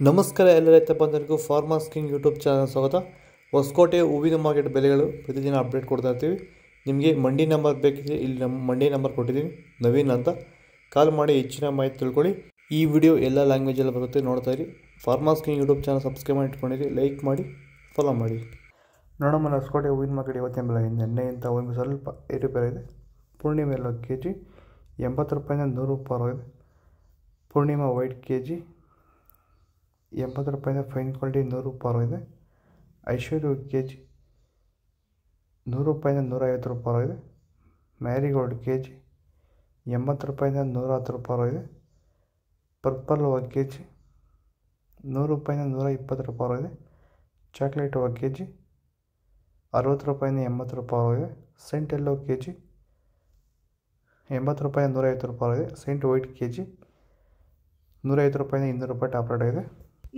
ನಮಸ್ಕಾರ ಎಲ್ಲ ರೈತ ಬಂಧುಗಳಿಗೂ ಫಾರ್ಮರ್ಸ್ ಕಿಂಗ್ ಯೂಟ್ಯೂಬ್ ಚಾನಲ್ ಸ್ವಾಗತ. ಹೊಸಕೋಟೆ ಹೂವಿನ ಮಾರ್ಕೆಟ್ ಬೆಲೆಗಳು ಪ್ರತಿದಿನ ಅಪ್ಡೇಟ್ ಕೊಡ್ತಾ ಇರ್ತೀವಿ. ನಿಮಗೆ ಮಂಡಿ ನಂಬರ್ ಬೇಕಿದ್ರೆ ಇಲ್ಲಿ ನಮ್ಮ ಮಂಡಿ ನಂಬರ್ ಕೊಟ್ಟಿದ್ದೀನಿ, ನವೀನ್ ಅಂತ. ಕಾಲ್ ಮಾಡಿ ಹೆಚ್ಚಿನ ಮಾಹಿತಿ ತಿಳ್ಕೊಳ್ಳಿ. ಈ ವಿಡಿಯೋ ಎಲ್ಲ ಲ್ಯಾಂಗ್ವೇಜಲ್ಲಿ ಬರುತ್ತೆ, ನೋಡ್ತಾ ಇರಿ. Farmers king YouTube channel subscribe ಮಾಡಿ ಇಟ್ಕೊಂಡಿರಿ, ಲೈಕ್ ಮಾಡಿ, ಫಾಲೋ ಮಾಡಿ. ನೋಡೋಣ ಹೊಸಕೋಟೆ ಹೂವಿನ ಮಾರ್ಕೆಟ್ ಇವತ್ತಿನ ಬೆಲೆ ನಿನ್ನೆಗಿಂತ ಒಂದು ಸ್ವಲ್ಪ ಏರುಪೇರಾಗಿದೆ. ಪೂರ್ಣಿಮೆ ಎಲ್ಲ ಕೆ ಜಿ 80 ರೂಪಾಯಿಂದ 100 ರೂಪಾಯಿ ಇದೆ. ಪೂರ್ಣಿಮಾ ವೈಟ್ ಕೆ ಜಿ 80 ರೂಪಾಯಿಂದ ಫೈನ್ ಕ್ವಾಲಿಟಿ 100 ರೂಪಾಯಿ ಇದೆ. ಐಶ್ವರ್ಯ ಕೆ ಜಿ 100 ರೂಪಾಯಿಂದ 150 ರೂಪಾಯಿ ಇದೆ. ಮ್ಯಾರಿಗೋಲ್ಡ್ ಕೆ ಜಿ 80 ರೂಪಾಯಿಂದ 110 ರೂಪಾಯಿ ಇದೆ. ಪರ್ಪಲ್ ಹೂವು ಕೆ ಜಿ 100 ರೂಪಾಯಿಂದ 120 ರೂಪಾಯಿ ಇದೆ. ಚಾಕ್ಲೇಟ್ ಹೂವು ಕೆ ಜಿ 60 ರೂಪಾಯಿಂದ 80 ರೂಪಾಯಿ ಇದೆ. ಸೆಂಟ್ ಎಲ್ಲೋ ಕೆ ಜಿ 80 ರೂಪಾಯಿಂದ 150 ರೂಪಾಯಿ ಇದೆ. ಸೆಂಟ್ ವೈಟ್ ಕೆ ಜಿ 150 ರೂಪಾಯಿಂದ 200 ರೂಪಾಯಿ ಟಾಪ್ ರೇಟ್ ಇದೆ.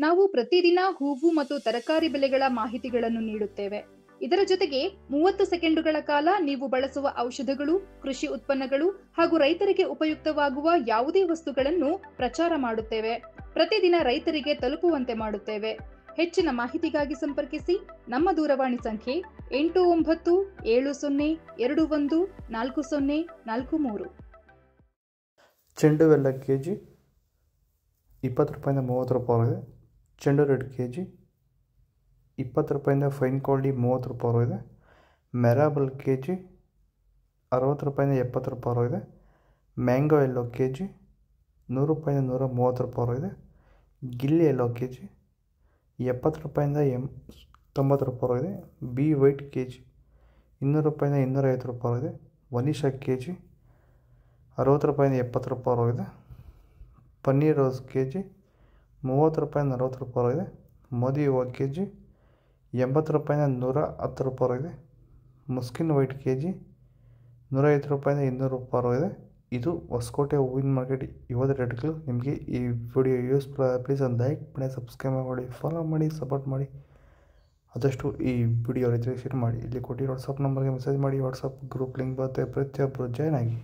ನಾವು ಪ್ರತಿದಿನ ಹೂವು ಮತ್ತು ತರಕಾರಿ ಬೆಲೆಗಳ ಮಾಹಿತಿಗಳನ್ನು ನೀಡುತ್ತೇವೆ. ಇದರ ಜೊತೆಗೆ 30 ಸೆಕೆಂಡುಗಳ ಕಾಲ ನೀವು ಬಳಸುವ ಔಷಧಗಳು, ಕೃಷಿ ಉತ್ಪನ್ನಗಳು ಹಾಗೂ ರೈತರಿಗೆ ಉಪಯುಕ್ತವಾಗುವ ಯಾವುದೇ ವಸ್ತುಗಳನ್ನು ಪ್ರಚಾರ ಮಾಡುತ್ತೇವೆ. ಪ್ರತಿದಿನ ರೈತರಿಗೆ ತಲುಪುವಂತೆ ಮಾಡುತ್ತೇವೆ. ಹೆಚ್ಚಿನ ಮಾಹಿತಿಗಾಗಿ ಸಂಪರ್ಕಿಸಿ. ನಮ್ಮ ದೂರವಾಣಿ ಸಂಖ್ಯೆ 8970214043. ಚೆಂಡು ಎಲ್ಲ ಕೆ ಜಿ 20 ರೂಪಾಯಿಂದ 30 ರೂಪಾಯಿ ಇದೆ. ಚೆಂಡು ರೆಡ್ ಕೆ ಜಿ 20 ರೂಪಾಯಿಂದ ಫೈನ್ ಕ್ವಾಲಿಟಿ 30 ರೂಪಾಯಿ ಇದೆ. ಮೆರಾಬಲ್ ಕೆ ಜಿ 60 ರೂಪಾಯಿಂದ 70 ರೂಪಾಯಿ ಇದೆ. ಮ್ಯಾಂಗೋ ಎಲ್ಲೋ ಕೆ ಜಿ 100 ರೂಪಾಯಿಂದ 130 ರೂಪಾಯಿ ಇದೆ. ಗಿಲ್ಲಿ ಎಲ್ಲೋ ಕೆ ಜಿ 70 ರೂಪಾಯಿಂದ 90 ರೂಪಾಯಿ ಇದೆ. ಬಿ ವೈಟ್ ಕೆ ಜಿ 200 ರೂಪಾಯಿಂದ 250 ರೂಪಾಯಿ ಇದೆ. ವನಿಷಾ ಕೆ ಜಿ 60 ರೂಪಾಯಿಂದ 70 ರೂಪಾಯಿ ಇದೆ. ಪನ್ನೀರ್ ರೋಸ್ ಕೆ ಜಿ 30 ರೂಪಾಯಿಂದ 40 ರೂಪಾಯಿ ಇದೆ. ಮೋದಿ ಹೂವು ಕೆ ಜಿ 80 ರೂಪಾಯಿಂದ 110 ರೂಪಾಯಿ ಇದೆ. ಮುಸ್ಕಿನ್ ವೈಟ್ ಕೆ ಜಿ 150 ರೂಪಾಯಿಂದ 200 ರೂಪಾಯಿ ಇದೆ. ಇದು ಹೊಸಕೋಟೆ ಹೂವಿನ ಮಾರ್ಕೆಟ್ ಇವತ್ತು ರೇಟ್ಗಳು. ನಿಮಗೆ ಈ ವಿಡಿಯೋ ಯೂಸ್ಫುಲ್ ಪ್ಲೀಸ್ ಒಂದು ಲೈಕ್ ಮಾಡಿ, ಸಬ್ಸ್ಕ್ರೈಬ್ ಮಾಡಿ, ಫಾಲೋ ಮಾಡಿ, ಸಪೋರ್ಟ್ ಮಾಡಿ. ಆದಷ್ಟು ಈ ವಿಡಿಯೋ ರೈತರಿಗೆ ಶೇರ್ ಮಾಡಿ. ಇಲ್ಲಿ ಕೊಟ್ಟಿರೋ ವಾಟ್ಸಪ್ ನಂಬರ್ಗೆ ಮೆಸೇಜ್ ಮಾಡಿ. ವಾಟ್ಸಪ್ ಗ್ರೂಪ್ ಲಿಂಕ್ ಬರುತ್ತೆ, ಪ್ರತಿಯೊಬ್ಬರು ಜಾಯ್ನ್ ಆಗಿ.